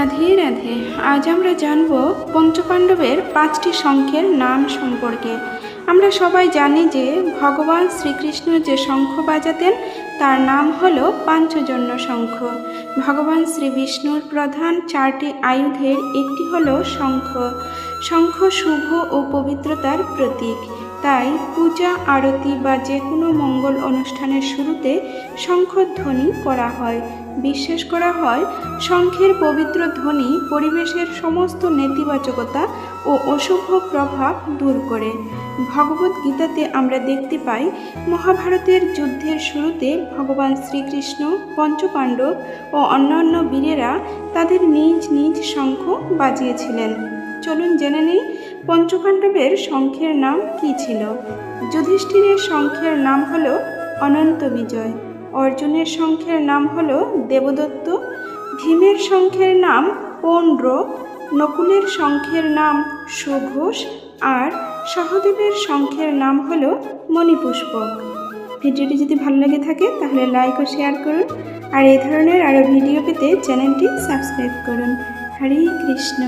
রাধে রাধে। আজ আমরা জানব পঞ্চপাণ্ডবের 5টি শঙ্খের নাম সম্পর্কে। আমরা সবাই জানি যে ভগবান শ্রীকৃষ্ণ যে শঙ্খ বাজাতেন তার নাম হলো পাঞ্চজন্য শঙ্খ। ভগবান শ্রী বিষ্ণুর প্রধান 4টি আয়ুধের একটি হলো শঙ্খ। শঙ্খ শুভ ও পবিত্রতার প্রতীক, তাই পূজা, আরতি বা যে কোনো মঙ্গল অনুষ্ঠানের শুরুতে শঙ্খধ্বনি করা হয়। বিশ্বাস করা হয় শঙ্খের পবিত্র ধ্বনি পরিবেশের সমস্ত নেতিবাচকতা ও অশুভ প্রভাব দূর করে। ভগবদ্গীতাতে আমরা দেখতে পাই মহাভারতের যুদ্ধের শুরুতে ভগবান শ্রীকৃষ্ণ, পঞ্চপাণ্ডব ও অন্যান্য বীরেরা তাদের নিজ নিজ শঙ্খ বাজিয়েছিলেন। চলুন জেনে নিই পঞ্চপাণ্ডবের শঙ্খের নাম কী ছিল। যুধিষ্ঠিরের শঙ্খের নাম হলো অনন্ত বিজয়, অর্জুনের শঙ্খের নাম হলো দেবদত্ত, ভীমের শঙ্খের নাম পৌণ্ড্র, নকুলের শঙ্খের নাম সুঘোষ আর সহদেবের শঙ্খের নাম হলো মণিপুষ্পক। ভিডিওটি যদি ভালো লেগে থাকে তাহলে লাইক ও শেয়ার করুন, আর এই ধরনের আরও ভিডিও পেতে চ্যানেলটি সাবস্ক্রাইব করুন। হরে কৃষ্ণ।